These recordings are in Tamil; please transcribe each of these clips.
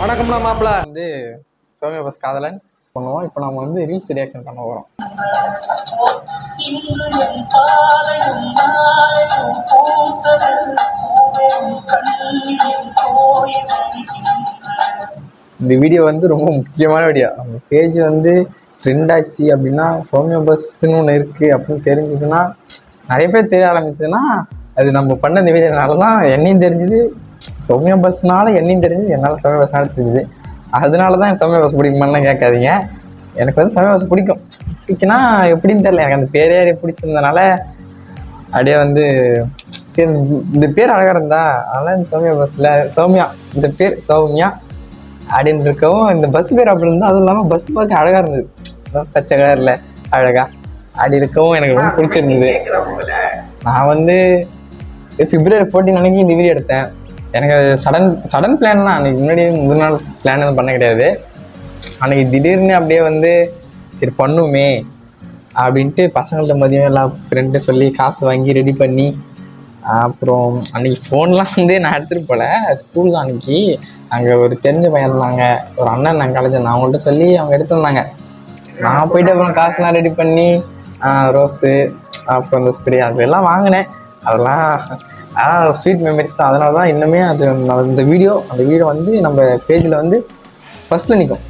வணக்கம்னா மாப்பிள்ள வந்து சௌமியா பஸ் காதலன் பண்ணுவோம். இப்போ நம்ம வந்து ரீல்ஸ் ரியாக்ஷன் பண்ண போகிறோம். இந்த வீடியோ வந்து ரொம்ப முக்கியமான வீடியோ. நம்ம பேஜ் வந்து ட்ரெண்ட் ஆச்சு அப்படின்னா சௌமியா பஸ்ன்னு ஒன்று இருக்குது அப்படின்னு தெரிஞ்சதுன்னா, நிறைய பேர் தெரிய ஆரம்பிச்சதுன்னா அது நம்ம பண்ண இந்த வீடியோனால தான் என்னையும் தெரிஞ்சுது, சௌமியா பஸ்னால என்னையும் தெரிஞ்சுது, என்னால் சௌமியா பஸ்னால தெரிஞ்சுது. அதனால தான் எனக்கு சௌமியா பஸ் பிடிக்குமான்னு கேட்காதீங்க. எனக்கு வந்து சௌமியா பஸ் பிடிக்குன்னா எப்படின்னு தெரியல, எனக்கு அந்த பேரே பிடிச்சிருந்தனால அப்படியே வந்து சரி இந்த பேர் அழகாக இருந்தா அதனால் இந்த சௌமியா பஸ்ஸில் சௌமியா இந்த பேர் சௌமியா அப்படின்னு இருக்கவும் இந்த பஸ் பேர் அப்படி இருந்தால், அதுவும் இல்லாமல் பஸ் பார்க்க அழகாக இருந்தது, பச்சை கலரில் அழகா அப்படி இருக்கவும் எனக்கு ரொம்ப பிடிச்சிருந்தது. நான் வந்து February 14 அன்னைக்கு இந்த வீடியோ எடுத்தேன். எனக்கு சடன் பிளான் தான். அன்றைக்கி முன்னாடி முதல் நாள் பிளான் எதுவும் பண்ண கிடையாது. அன்றைக்கி திடீர்னு அப்படியே வந்து சரி பண்ணுமே அப்படின்ட்டு பசங்கள்ட்ட மதியம் எல்லாம் ஃப்ரெண்டு சொல்லி காசு வாங்கி ரெடி பண்ணி, அப்புறம் அன்றைக்கி ஃபோன்லாம் வந்து நான் எடுத்துகிட்டு போகல, ஸ்கூல் தான் அன்றைக்கி. அங்கே ஒரு தெரிஞ்ச பையன் இருந்தாங்க, ஒரு அண்ணன் நாங்கள் காலேஜ், நான் அவங்கள்ட்ட சொல்லி அவங்க எடுத்துருந்தாங்க. நான் போயிட்டு அப்புறம் காசுலாம் ரெடி பண்ணி ரோஸு அப்புறம் இந்த ஸ்ப்ரே அதெல்லாம் வாங்கினேன். அதெல்லாம் ஸ்வீட் மெமரிஸ் தான். அதனால தான் இன்னுமே அது அந்த வீடியோ வந்து நம்ம பேஜில் வந்து ஃபஸ்ட்டில் நிற்கும்,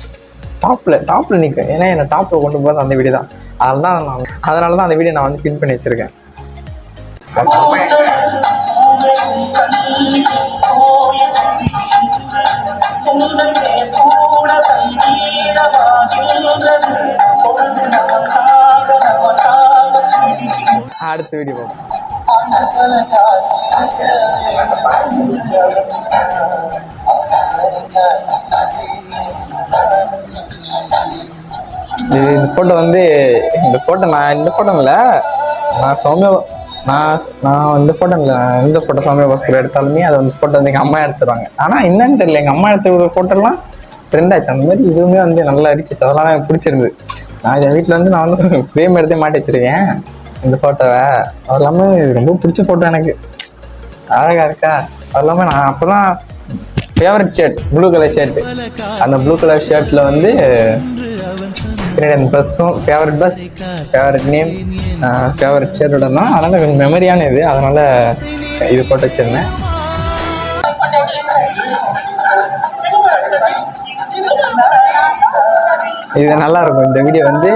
டாப்பில் நிற்கும். ஏன்னா என்னை டாப்பில் கொண்டு போகிறது அந்த வீடியோ தான். அதனால தான் அந்த வீடியோ நான் வந்து பின் பண்ணி வச்சுருக்கேன். அடுத்த வீடியோ பார்ப்போம். இந்த ஃபோட்டோ வந்து இந்த ஃபோட்டோ இல்லை, நான் சௌமியா நான் இந்த ஃபோட்டோ இல்லை, எந்த ஃபோட்டோ சௌமியா பஸ்ல எடுத்தாலுமே அதை வந்து ஃபோட்டோ வந்து எங்கள் அம்மா எடுத்துருவாங்க. ஆனால் என்னன்னு தெரியல, எங்கள் அம்மா எடுத்த ஒரு ஃபோட்டோலாம் ட்ரெண்ட் ஆச்சு. அந்த மாதிரி இதுவுமே வந்து நல்லா அடிச்சு, அதெல்லாம் எனக்கு பிடிச்சிருந்து. நான் என் வீட்டில் வந்து நான் வந்து ஃப்ரேம் எடுத்தே மாட்டி வச்சிருக்கேன் இந்த ஃபோட்டோவை. அது இல்லாமல் இது ரொம்ப பிடிச்ச ஃபோட்டோ, எனக்கு அழகாக இருக்கா. அது இல்லாமல் நான் அப்போ தான் favourite shirt blue colour shirt, அந்த ப்ளூ கலர் ஷர்ட்டில் வந்து அந்த பஸ்ஸும் favourite bus, favourite name, favourite ஷர்ட்டோட தான். அதனால் கொஞ்சம் மெமரியான இது, அதனால் இது போட்டு வச்சுருந்தேன். இது நல்லாயிருக்கும். இந்த வீடியோ வந்து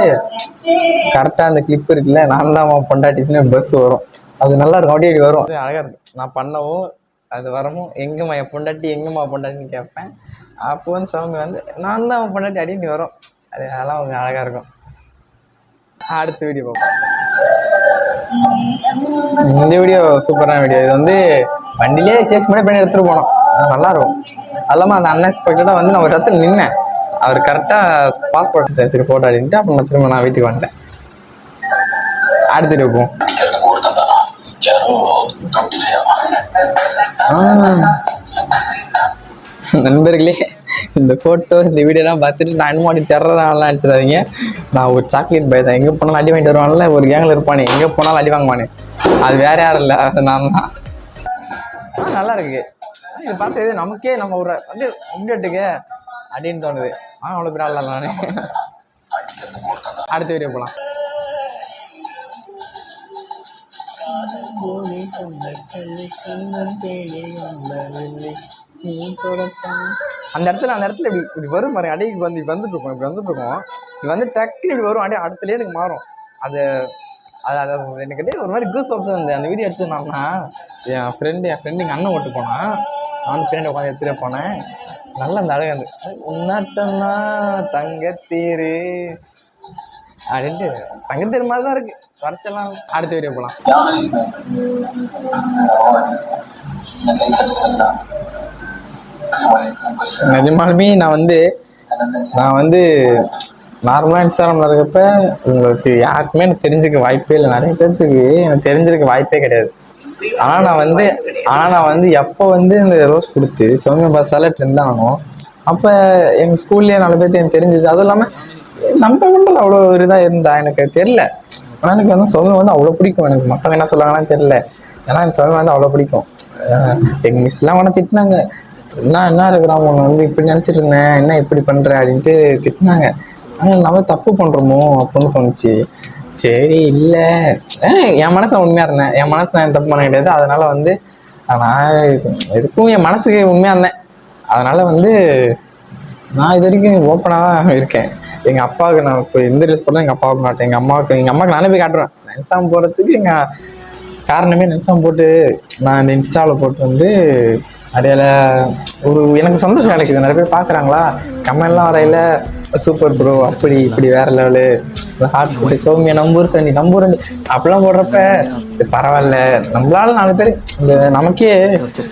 கரெக்டாக அந்த கிளிப் இருக்குல்ல, நான் தான் பொண்டாட்டின்னு பஸ் வரும், அது நல்லாயிருக்கும். அப்படியே வரும், அது அழகாக இருக்கும். நான் பண்ணவும் அது வரவும் எங்கேம்மா என் பொண்டாட்டி பொண்டாட்டின்னு கேட்பேன். அப்போ வந்து சௌமி வந்து நான் தான் அவன் பொண்டாட்டி அப்படின்னு வரும். அதெல்லாம் கொஞ்சம் அழகாக இருக்கும். அடுத்த வீடியோ பார்ப்போம். இந்த வீடியோ சூப்பரான வீடியோ. இது வந்து வண்டியிலே சேஸ் பண்ணி எடுத்துகிட்டு போனோம், நல்லாயிருக்கும். அது இல்லாமல் அந்த அன்எக்ஸ்பெக்டடாக வந்து நான் ஒரு இடத்துல நின்னேன், அவர் கரெக்டாக பாஸ்போர்ட் சரி ஃபோட்டோ அடின்ட்டு அப்புறம் நான் திரும்ப நான் வீட்டுக்கு வந்துட்டேன். அடுத்துட்டு வைப்போம். நண்பர்களே, இந்த ஃபோட்டோ இந்த வீடியோலாம் பார்த்துட்டு நான் இன்னும் டெரரெலாம் அடிச்சிடாதீங்க. நான் ஒரு சாக்லேட் பாய் தான். எங்கே போனாலும் அடி வாங்கிட்டு வருவான்ல, ஒரு கேங்கில் இருப்பானே, எங்கே போனாலும் அடி வாங்குவானே, அது வேற யாரும் இல்லை, அது நான் தான். நல்லா இருக்கு இது பார்த்து. நமக்கே நம்ம ஒரு அப்படியே இம்மிடியட்டுக்கு அப்படின்னு தோணுது. அவ்வளோ பேர் ஆடல நானே. அடுத்த வீடியோ போகலாம். அந்த இடத்துல இப்படி வரும் பாருங்க, அடிக்கு வந்து வந்துட்டு இருக்கோம், இப்படி வந்து டக்குன்னு இப்படி வரும், அப்படியே அடுத்தலே எனக்கு மாறும். அது எனக்கு ஒரு மாதிரி கூஸ் பம்ப்ஸ் இருந்தது. அந்த வீடியோ எடுத்துனான்னா என் ஃப்ரெண்டு எங்கள் அண்ணன் ஓட்டு போனான், நான் வந்து ஃப்ரெண்டை உட்காந்து எடுத்துகிட்டே போனேன். நல்லா அந்த அழகாக இருந்தது. உன்னாட்டம்னா தங்கத்தீரு அப்படின்ட்டு தங்கத்தீர் மாதிரி தான் இருக்குது, வரைச்சலாம். அடுத்த வீடியோ போகலாம். நிஜமாலுமே நான் வந்து நார்மலாக இன்ஸ்டாகிராமில் இருக்கப்ப உங்களுக்கு யாருக்குமே எனக்கு தெரிஞ்சுக்க வாய்ப்பே இல்லை, நிறைய பேர்த்துக்கு எனக்கு தெரிஞ்சிருக்க வாய்ப்பே கிடையாது. ஆனால் நான் வந்து எப்போ வந்து இந்த ரோஸ் கொடுத்து சௌமியா பஸ்ஸால் ட்ரெண்ட் ஆகணும், அப்போ எங்கள் ஸ்கூல்லேயே 4 பேர்த்து எனக்கு தெரிஞ்சுது. அதுவும் இல்லாமல் நம்ம கொண்டது அவ்வளோ ஒரு இதாக இருந்தா எனக்கு தெரியல. ஆனால் எனக்கு வந்து சௌமியா வந்து அவ்வளோ பிடிக்கும். எனக்கு மற்றவங்க என்ன சொல்லுவாங்கன்னு தெரியல, ஏன்னா எனக்கு சௌமியா வந்து அவ்வளோ பிடிக்கும். எங்கள் மிஸ்லாம் ஒன்று திட்டினாங்க, என்ன இருக்கிறான் உன்னை வந்து இப்படி நினச்சிட்டு இருந்தேன், என்ன இப்படி பண்ணுற அப்படின்ட்டு திட்டினாங்க. ஆனால் நம்ம தப்பு பண்ணுறோமோ அப்படின்னு தோணுச்சு. சரி இல்லை, என் மனசை உண்மையாக இருந்தேன், என் மனசு நான் தப்பு பண்ண கிடையாது. அதனால் வந்து நான் எதுக்கும் என் மனசுக்கு உண்மையாக இருந்தேன். அதனால் வந்து நான் இது வரைக்கும் ஓப்பனாக தான் இருக்கேன். எங்கள் அப்பாவுக்கு நான் இப்போ எந்த ட்ரெஸ் போட்டாலும் எங்கள் அப்பாவுக்கு மாட்டேன். எங்கள் அம்மாவுக்கு நானே போய் காட்டுவேன். நென்சாம போகிறதுக்கு எங்கள் காரணமே நென்சாம போட்டு நான் இந்த இன்ஸ்டாவில் போட்டு வந்து நிறைய ஒரு எனக்கு சந்தோஷம் கிடைக்குது. நிறைய பேர் பார்க்குறாங்களா, கமெண்ட்லாம் வரையில சூப்பர் ப்ரோ அப்படி இப்படி வேற லெவலு ஹார்ட் போட்டு சௌமியா நம்பூர் சண்டி அப்படிலாம் போடுறப்ப சரி பரவாயில்ல, நம்மளால 4 பேர் இந்த நமக்கே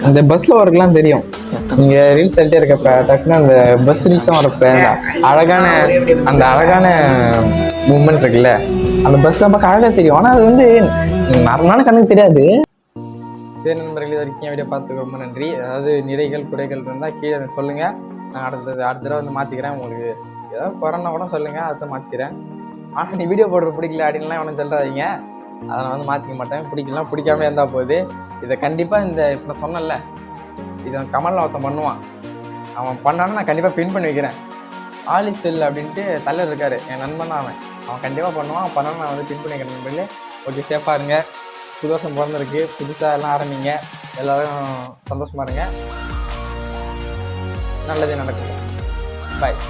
இந்த பஸ்ல வரக்குலாம் தெரியும். நீங்க ரீல்ஸ் எடுத்தே இருக்கப்ப டக்குன்னு அந்த பஸ் ரீல்ஸும் வரப்ப அந்த அழகான மூமெண்ட் இருக்குல்ல, அந்த பஸ்ல பார்க்க அழகா தெரியும். ஆனா அது வந்து நார்மலான கண்ணுக்கு தெரியாது. சரி நண்பர்கள், இது வரைக்கும் வீடியோ பார்த்துக்கு ரொம்ப நன்றி. அதாவது நிறைகள் குறைகள் இருந்தால் கீழே சொல்லுங்கள். நான் அடுத்த தடவை வந்து மாற்றிக்கிறேன். உங்களுக்கு ஏதாவது குறைனா கூட சொல்லுங்கள், அடுத்த மாற்றிக்கிறேன். ஆனால் நீ வீடியோ போடுற பிடிக்கல அப்படின்லாம் ஒன்றும் சொல்கிறாதீங்க. அதை நான் வந்து மாற்றிக்க மாட்டேன். பிடிக்கலாம், பிடிக்காமலே இருந்தால் போகுது. இதை கண்டிப்பாக இப்போ நான் சொன்னேன்ல, இதை கமலில் ஒருத்தன் பண்ணுவான். அவன் பண்ணான்னு நான் கண்டிப்பாக பின் பண்ணி வைக்கிறேன். ஆலிஸ் வெல் அப்படின்ட்டு தலைவர் இருக்கார், என் நண்பன் தான். அவன் கண்டிப்பாக பண்ணுவான். பண்ணான்னு நான் வந்து பின் பண்ணி வைக்கிறேன் நண்பர்களே. ஓகே, சேஃபாக இருங்க. புது வருஷம் பிறந்திருக்கு, புதுசாக எல்லாம் ஆரம்பிங்க. எல்லோரும் சந்தோஷமாக இருங்க. நல்லதே நடக்கும். பாய்.